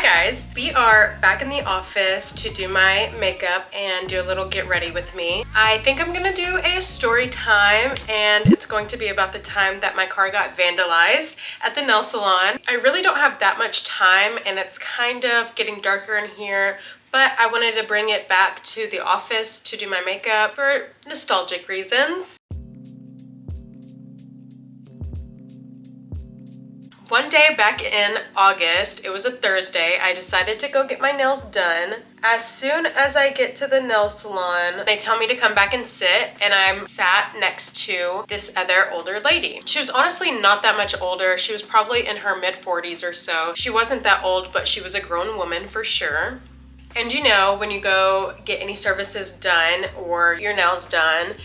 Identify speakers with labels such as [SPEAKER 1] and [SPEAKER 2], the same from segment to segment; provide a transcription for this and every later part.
[SPEAKER 1] guys, we are back in the office to do my makeup and do a little get ready with me. I think I'm gonna do a story time, and it's going to be about the time that my car got vandalized at the nail salon. I really don't have that much time and it's kind of getting darker in here, but I wanted to bring it back to the office to do my makeup for nostalgic reasons. One day back in August, it was a Thursday, I decided to go get my nails done. As soon as I get to the nail salon, they tell me to come back and sit, and I'm sat next to this other older lady. She was honestly not that much older. She was probably in her mid-40s or so. She wasn't that old, but she was a grown woman for sure. And you know, when you go get any services done or your nails done,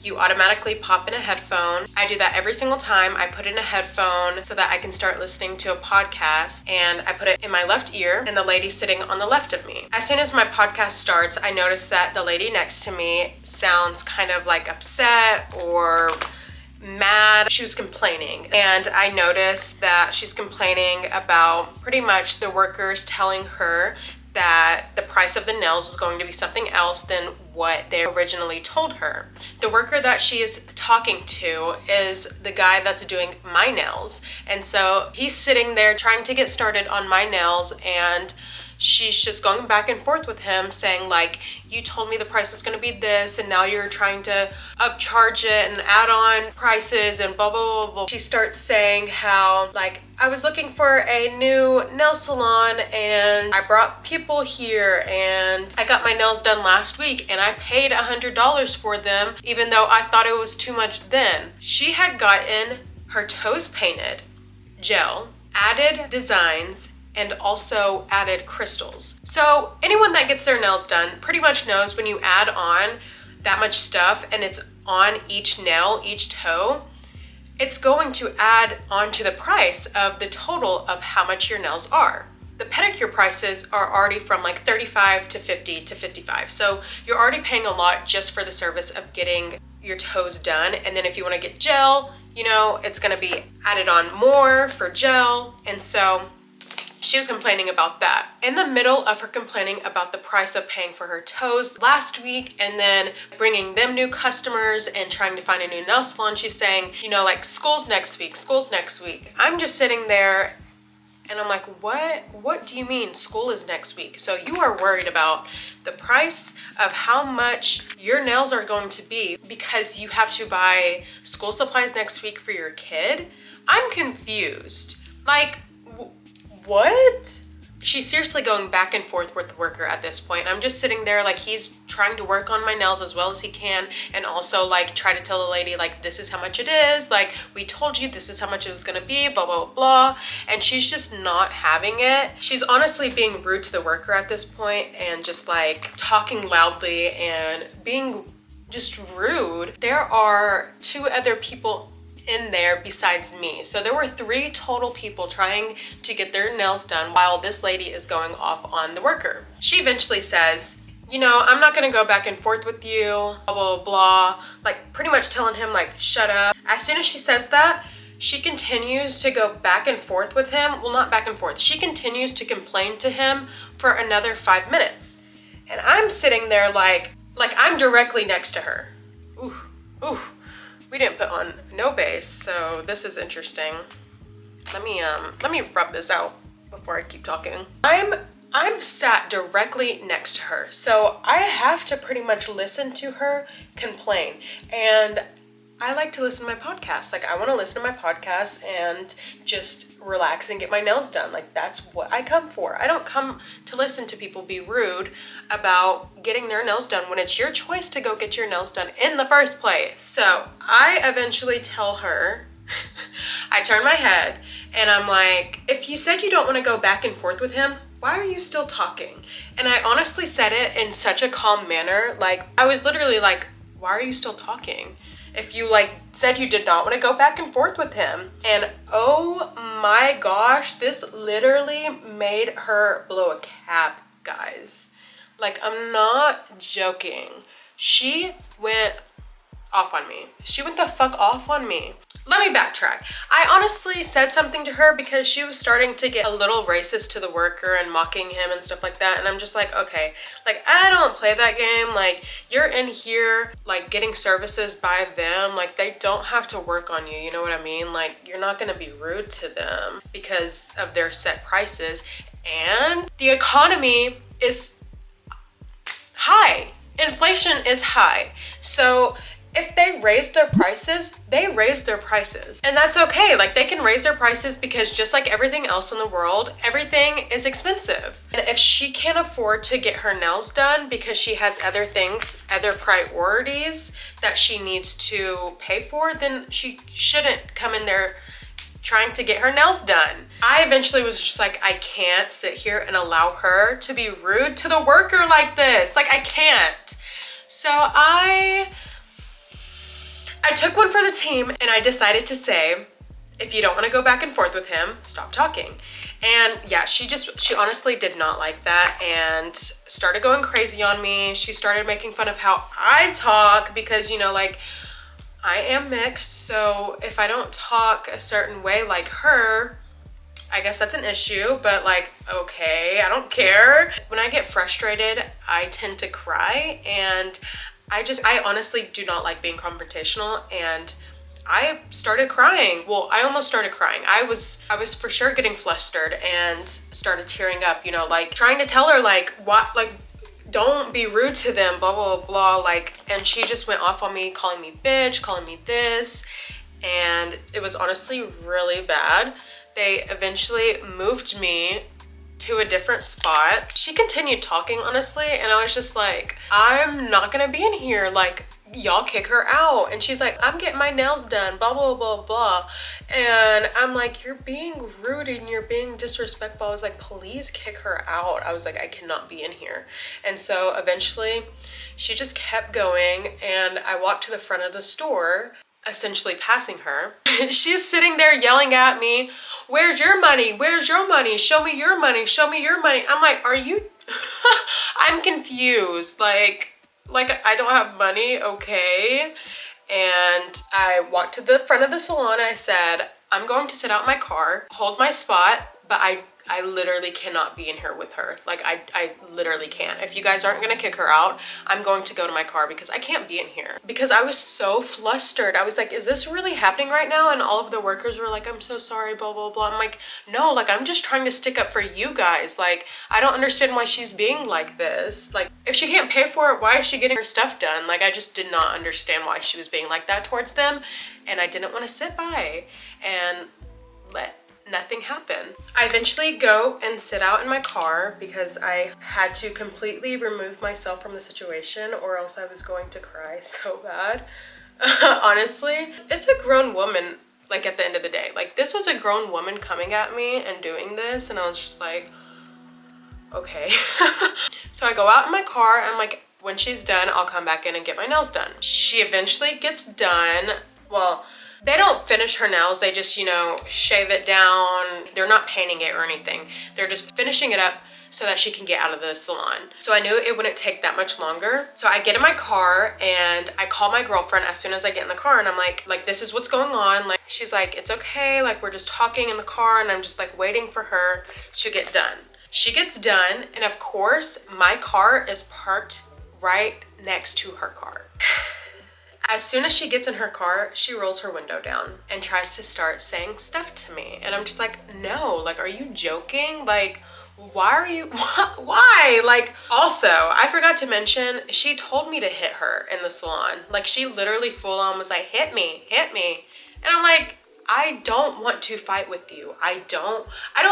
[SPEAKER 1] you automatically pop in a headphone. I do that every single time. I put in a headphone so that I can start listening to a podcast, and I put it in my left ear and the lady sitting on the left of me. As soon as my podcast starts, I notice that the lady next to me sounds kind of like upset or mad. She was complaining, and I noticed that she's complaining about pretty much the workers telling her that the price of the nails was going to be something else than what they originally told her. The worker that she is talking to is the guy that's doing my nails. And so he's sitting there trying to get started on my nails, and she's just going back and forth with him saying like, you told me the price was going to be this, and now you're trying to upcharge it and add on prices and blah, blah, blah, blah. She starts saying how like, I was looking for a new nail salon and I brought people here and I got my nails done last week and I paid $100 for them even though I thought it was too much then. She had gotten her toes painted, gel, added designs, and also added crystals. So anyone that gets their nails done pretty much knows when you add on that much stuff and it's on each nail, each toe, it's going to add on to the price of the total of how much your nails are. The pedicure prices are already from like $35 to $50 to $55. So you're already paying a lot just for the service of getting your toes done. And then if you want to get gel, you know, it's going to be added on more for gel. And so she was complaining about that. In the middle of her complaining about the price of paying for her toes last week and then bringing them new customers and trying to find a new nail salon, she's saying, you know, like, school's next week, school's next week. I'm just sitting there and I'm like, what do you mean school is next week? So you are worried about the price of how much your nails are going to be because you have to buy school supplies next week for your kid? I'm confused. Like, what? She's seriously going back and forth with the worker at this point. I'm just sitting there like, he's trying to work on my nails as well as he can and also like try to tell the lady like, this is how much it is, like, we told you this is how much it was gonna be, blah, blah, blah. And she's just not having it. She's honestly being rude to the worker at this point and just like talking loudly and being just rude. There are two other people in there besides me. So there were 3 total people trying to get their nails done while this lady is going off on the worker. She eventually says, you know, I'm not gonna go back and forth with you, blah, blah, blah, like pretty much telling him like, shut up. As soon as she says that, she continues to go back and forth with him. Well, not back and forth. She continues to complain to him for another 5 minutes. And I'm sitting there like I'm directly next to her. Ooh, ooh. We didn't put on no base, so this is interesting. Let me rub this out before I keep talking. I'm sat directly next to her, so I have to pretty much listen to her complain. And I like to listen to my podcast. Like, I want to listen to my podcast and just relax and get my nails done. Like, that's what I come for. I don't come to listen to people be rude about getting their nails done when it's your choice to go get your nails done in the first place. So I eventually tell her, I turn my head and I'm like, if you said you don't want to go back and forth with him, why are you still talking? And I honestly said it in such a calm manner. Like, I was literally like, why are you still talking? If you like said you did not want to go back and forth with him. And oh my gosh, this literally made her blow a cap, guys. Like, I'm not joking. She went off on me. She went the fuck off on me. let me backtrack. I honestly said something to her because she was starting to get a little racist to the worker and mocking him and stuff like that. And I'm just like, okay, like I don't play that game. Like you're in here like getting services by them. Like they don't have to work on you. You know what I mean? Like you're not gonna be rude to them because of their set prices. And the economy is high. Inflation is high. So if they raise their prices, they raise their prices. And that's okay. Like they can raise their prices because just like everything else in the world, everything is expensive. And if she can't afford to get her nails done because she has other things, other priorities that she needs to pay for, then she shouldn't come in there trying to get her nails done. I eventually was just like, I can't sit here and allow her to be rude to the worker like this. Like I can't. So I took one for the team and I decided to say, if you don't want to go back and forth with him, stop talking. And yeah, she honestly did not like that and started going crazy on me. She started making fun of how I talk because, you know, like I am mixed. So if I don't talk a certain way like her, I guess that's an issue, but like, okay, I don't care. When I get frustrated, I tend to cry, and I honestly do not like being confrontational, and I started crying. Well, I almost started crying. I was for sure getting flustered and started tearing up, you know, like trying to tell her like what, like don't be rude to them, blah, blah, blah, like, and she just went off on me, calling me bitch, calling me this, and it was honestly really bad. They eventually moved me to a different spot. She continued talking, honestly, and I was just like, I'm not gonna be in here, like, y'all kick her out. And she's like, I'm getting my nails done, blah, blah, blah, blah. And I'm like, you're being rude and you're being disrespectful. I was like, please kick her out. I was like, I cannot be in here. And so eventually she just kept going, and I walked to the front of the store, essentially passing her. She's sitting there yelling at me, where's your money? Where's your money? Show me your money. Show me your money. I'm like, are you? I'm confused. Like I don't have money, okay? And I walked to the front of the salon and I said, I'm going to sit out in my car, hold my spot, but I literally cannot be in here with her. Like I literally can't. If you guys aren't gonna kick her out, I'm going to go to my car because I can't be in here. Because I was so flustered. I was like, is this really happening right now? And all of the workers were like, I'm so sorry, blah, blah, blah. I'm like, no, like I'm just trying to stick up for you guys. Like, I don't understand why she's being like this. Like, if she can't pay for it, why is she getting her stuff done? Like, I just did not understand why she was being like that towards them. And I didn't want to sit by and let nothing happened. I eventually go and sit out in my car because I had to completely remove myself from the situation, or else I was going to cry so bad. Honestly, it's a grown woman, like at the end of the day. Like this was a grown woman coming at me and doing this, and I was just like, okay. So I go out in my car, and like, when she's done, I'll come back in and get my nails done. She eventually gets done. Well, they don't finish her nails, they just, you know, shave it down. They're not painting it or anything. They're just finishing it up so that she can get out of the salon. So I knew it wouldn't take that much longer. So I get in my car and I call my girlfriend as soon as I get in the car, and I'm like, this is what's going on. Like, she's like, it's okay, like we're just talking in the car, and I'm just like waiting for her to get done. She gets done, and of course, my car is parked right next to her car. As soon as she gets in her car, she rolls her window down and tries to start saying stuff to me. And I'm just like, no, like, are you joking? Like, why are you, why? Like, also, I forgot to mention, she told me to hit her in the salon. Like, she literally full on was like, hit me, hit me. And I'm like, I don't want to fight with you. I don't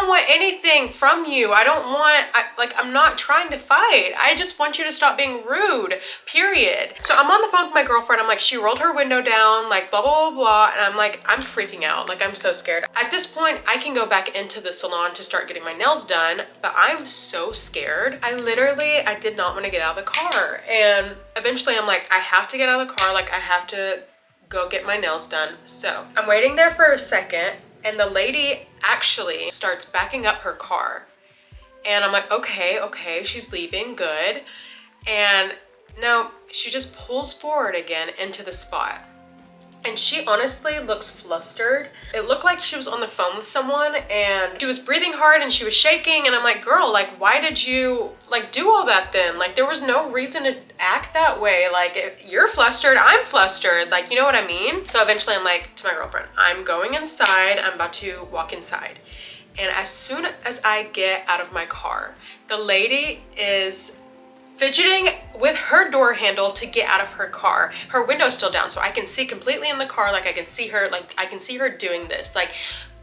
[SPEAKER 1] want anything from you. I'm not trying to fight. I just want you to stop being rude, period. So I'm on the phone with my girlfriend. I'm like, she rolled her window down, like blah, blah, blah, blah. And I'm like, I'm freaking out. Like, I'm so scared. At this point, I can go back into the salon to start getting my nails done, but I'm so scared. I did not want to get out of the car. And eventually I'm like, I have to get out of the car. Like, I have to go get my nails done. So I'm waiting there for a second, and the lady actually starts backing up her car, and I'm like, okay, she's leaving, good. And no, she just pulls forward again into the spot. and she honestly looks flustered. It looked like she was on the phone with someone and she was breathing hard and she was shaking, and I'm like, girl, like, why did you like do all that then? Like, there was no reason to act that way. Like, if you're flustered, I'm flustered, like, you know what I mean? So eventually I'm like to my girlfriend, I'm going inside, I'm about to walk inside. And as soon as I get out of my car, the lady is fidgeting with her door handle to get out of her car. Her window's still down, so I can see completely in the car. Like, I can see her doing this, like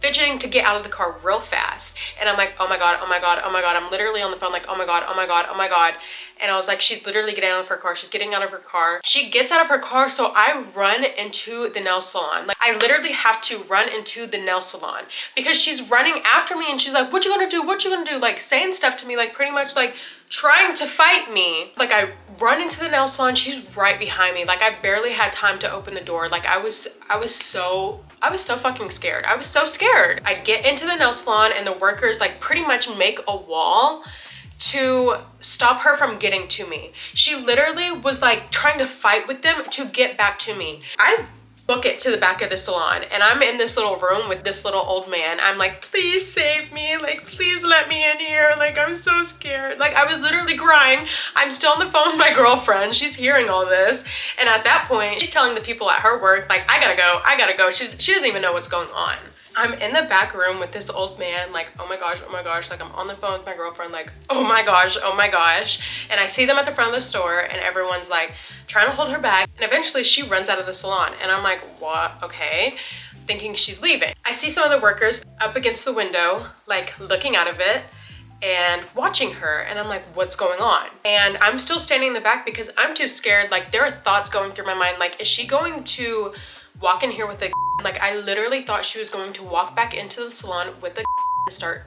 [SPEAKER 1] fidgeting to get out of the car real fast. And I'm like, oh my God, oh my God, oh my God. I'm literally on the phone like, oh my God, oh my God, oh my God. And I was like, she's literally getting out of her car. She's getting out of her car. She gets out of her car, so I run into the nail salon. Like, I literally have to run into the nail salon because she's running after me and she's like, what you gonna do? What you gonna do? Like, saying stuff to me, like pretty much like trying to fight me. Like, I run into the nail salon. She's right behind me. Like, I barely had time to open the door. Like, I was so fucking scared. I was so scared. I get into the nail salon and the workers like pretty much make a wall to stop her from getting to me. She literally was like trying to fight with them to get back to me. I book it to the back of the salon and I'm in this little room with this little old man. I'm like, please save me. Like, please let me in here. Like, I'm so scared. Like, I was literally crying. I'm still on the phone with my girlfriend. She's hearing all this. And at that point, she's telling the people at her work, like, I gotta go, I gotta go. She doesn't even know what's going on. I'm in the back room with this old man, like, oh my gosh, like, I'm on the phone with my girlfriend, like, oh my gosh, and I see them at the front of the store and everyone's like trying to hold her back, and eventually she runs out of the salon and I'm like, what? Okay, thinking she's leaving. I see some of the workers up against the window, like looking out of it and watching her, and I'm like, what's going on? And I'm still standing in the back because I'm too scared. Like, there are thoughts going through my mind, like, is she going to walk in here with a like, I literally thought she was going to walk back into the salon with a and start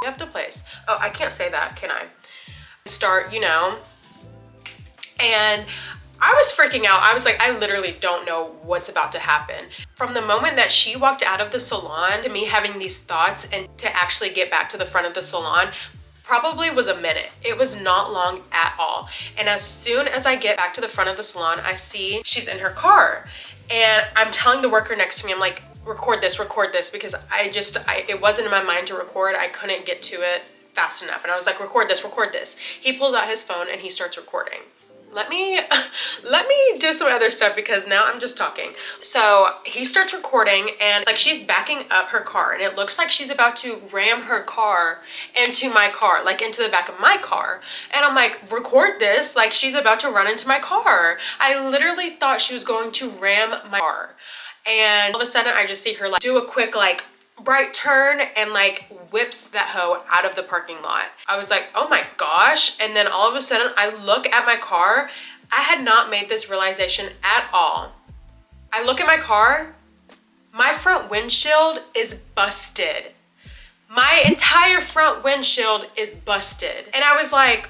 [SPEAKER 1] up the place. Oh, I can't say that, can I? Start, you know. And I was freaking out. I was like, I literally don't know what's about to happen. From the moment that she walked out of the salon to me having these thoughts and to actually get back to the front of the salon probably was a minute. It was not long at all. And as soon as I get back to the front of the salon, I see she's in her car. And I'm telling the worker next to me, I'm like, record this, because it wasn't in my mind to record. I couldn't get to it fast enough. And I was like, record this. He pulls out his phone and he starts recording. Let me do some other stuff because now I'm just talking. So he starts recording and like she's backing up her car and it looks like she's about to ram her car into my car, like into the back of my car. And I'm like, record this, like she's about to run into my car. I literally thought she was going to ram my car. And all of a sudden I just see her like do a quick like bright turn and like whips that hoe out of the parking lot. I was like, oh my gosh. And then all of a sudden I look at my car. I had not made this realization at all. I look at my car, my front windshield is busted. My entire front windshield is busted. And I was like,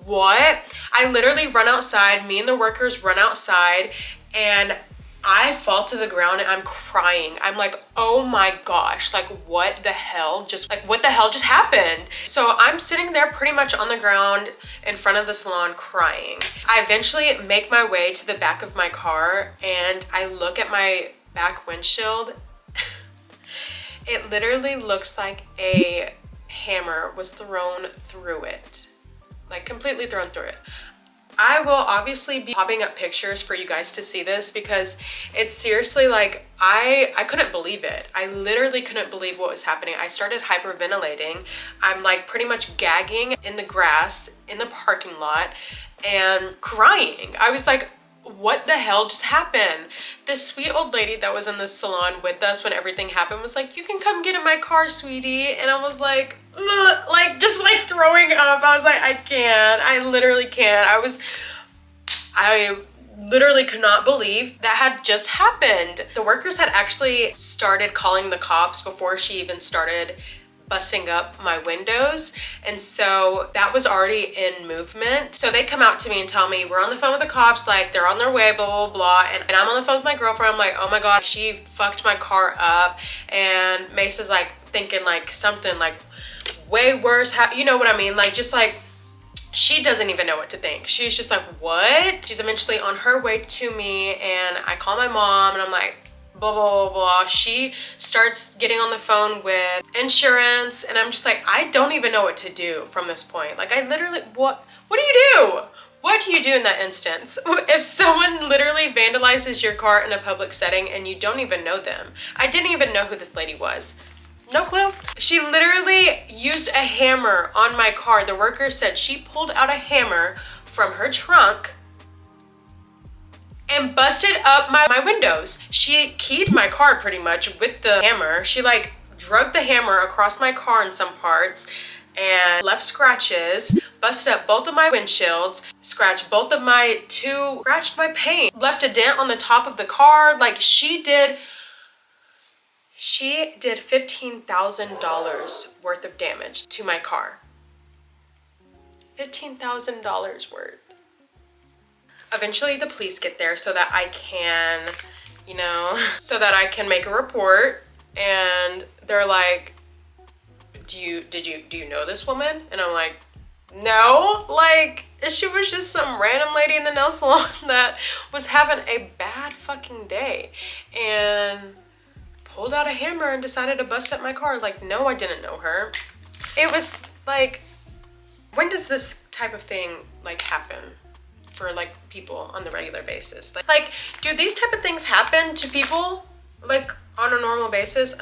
[SPEAKER 1] what? I literally run outside, me and the workers run outside, and I fall to the ground and I'm crying. I'm like, oh my gosh, like what the hell just happened? So I'm sitting there pretty much on the ground in front of the salon crying. I eventually make my way to the back of my car and I look at my back windshield. It literally looks like a hammer was thrown through it, like completely thrown through it. I will obviously be popping up pictures for you guys to see this because it's seriously like, I couldn't believe it. I literally couldn't believe what was happening. I started hyperventilating. I'm like pretty much gagging in the grass in the parking lot and crying. I was like, what the hell just happened? This sweet old lady that was in the salon with us when everything happened was like, you can come get in my car, sweetie. And I was like, ugh, like just like throwing up. I was like, I can't. I literally can't. I literally could not believe that had just happened. The workers had actually started calling the cops before she even started busting up my windows, and so that was already in movement. So they come out to me and tell me, we're on the phone with the cops, like they're on their way, blah blah blah. And I'm on the phone with my girlfriend. I'm like, oh my god, she fucked my car up. And Mace is like thinking like something like way worse, you know what I mean, like just like She doesn't even know what to think. She's just like, what? She's eventually on her way to me, and I call my mom and I'm like, blah, blah, blah, blah. She starts getting on the phone with insurance, and I'm just like, I don't even know what to do from this point. Like, I literally, what do you do? What do you do in that instance? If someone literally vandalizes your car in a public setting and you don't even know them. I didn't even know who this lady was. No clue. She literally used a hammer on my car. The worker said she pulled out a hammer from her trunk and busted up my windows. She keyed my car pretty much with the hammer. She like drug the hammer across my car in some parts and left scratches, busted up both of my windshields, scratched both of my scratched my paint, left a dent on the top of the car. Like she did $15,000 worth of damage to my car. $15,000 worth. Eventually the police get there so that I can, so that I can make a report. And they're like, do you know this woman? And I'm like, no, like she was just some random lady in the nail salon that was having a bad fucking day and pulled out a hammer and decided to bust up my car. Like, no, I didn't know her. It was like, when does this type of thing like happen for like people on the regular basis? Like, do these type of things happen to people like on a normal basis?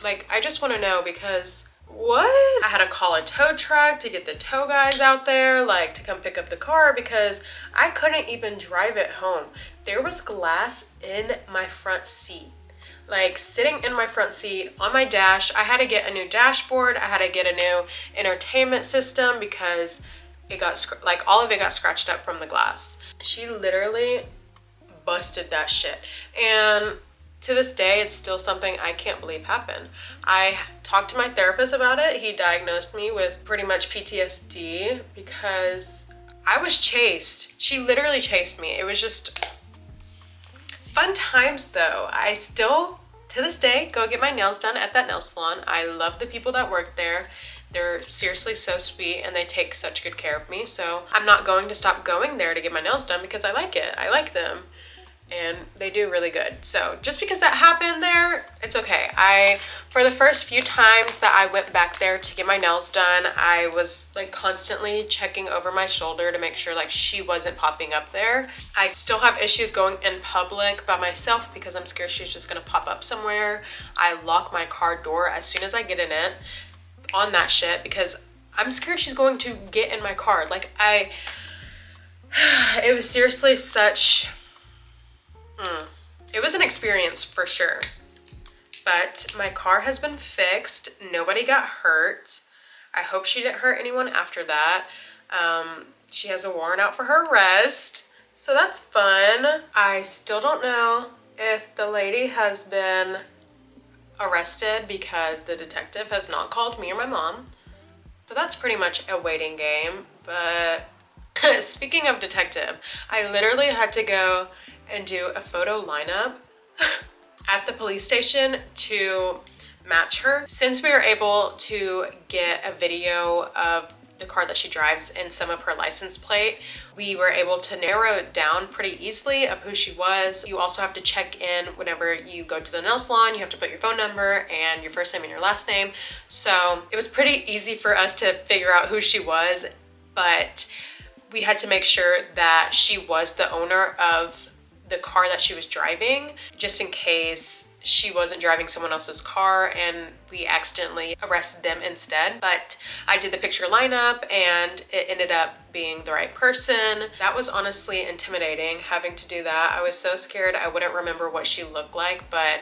[SPEAKER 1] Like, I just want to know, because what? I had to call a tow truck to get the tow guys out there, like to come pick up the car, because I couldn't even drive it home. There was glass in my front seat. Like sitting in my front seat on my dash. I had to get a new dashboard. I had to get a new entertainment system because it got like all of it got scratched up from the glass. She literally busted that shit. And to this day, it's still something I can't believe happened. I talked to my therapist about it. He diagnosed me with pretty much PTSD because I was chased. She literally chased me. It was just fun times though. I still, to this day, go get my nails done at that nail salon. I love the people that work there. They're seriously so sweet and they take such good care of me. So I'm not going to stop going there to get my nails done because I like it. I like them and they do really good. So just because that happened there, it's okay. For the first few times that I went back there to get my nails done, I was like constantly checking over my shoulder to make sure like she wasn't popping up there. I still have issues going in public by myself because I'm scared she's just gonna pop up somewhere. I lock my car door as soon as I get in it on that shit because I'm scared she's going to get in my car. Like it was seriously such, it was an experience for sure. But my car has been fixed. Nobody got hurt. I hope she didn't hurt anyone after that. She has a warrant out for her arrest, so that's fun. I still don't know if the lady has been arrested because the detective has not called me or my mom. So that's pretty much a waiting game. But speaking of detective, I literally had to go and do a photo lineup at the police station to match her. Since we were able to get a video of the car that she drives and some of her license plate, we were able to narrow it down pretty easily of who she was. You also have to check in whenever you go to the nail salon. You have to put your phone number and your first name and your last name. So it was pretty easy for us to figure out who she was, but we had to make sure that she was the owner of the car that she was driving, just in case she wasn't driving someone else's car and we accidentally arrested them instead. But I did the picture lineup and it ended up being the right person. That was honestly intimidating, having to do that. I was so scared I wouldn't remember what she looked like, but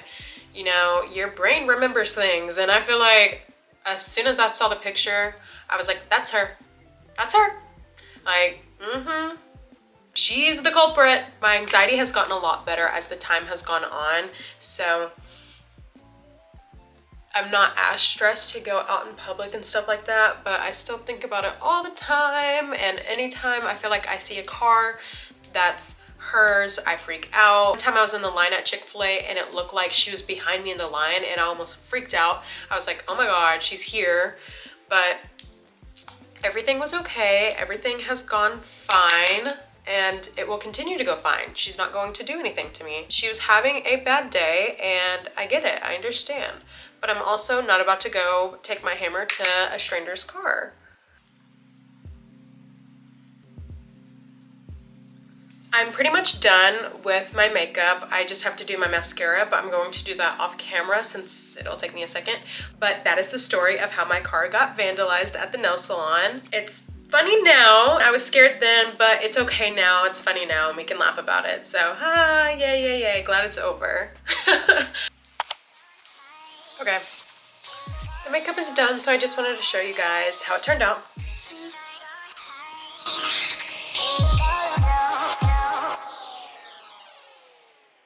[SPEAKER 1] you know, your brain remembers things. And I feel like as soon as I saw the picture, I was like, that's her. That's her. Like, she's the culprit. My anxiety has gotten a lot better as the time has gone on. So I'm not as stressed to go out in public and stuff like that, but I still think about it all the time. And anytime I feel like I see a car that's hers, I freak out. One time I was in the line at Chick-fil-A and it looked like she was behind me in the line and I almost freaked out. I was like, oh my God, she's here. But Everything was okay. Everything has gone fine. And it will continue to go fine. She's not going to do anything to me. She was having a bad day, and I get it, I understand. But I'm also not about to go take my hammer to a stranger's car. I'm pretty much done with my makeup. I just have to do my mascara, but I'm going to do that off camera since it'll take me a second. But that is the story of how my car got vandalized at the nail salon. It's funny now. I was scared then, but it's okay now. It's funny now and we can laugh about it. So, yay. Glad it's over. Okay. The makeup is done, so I just wanted to show you guys how it turned out.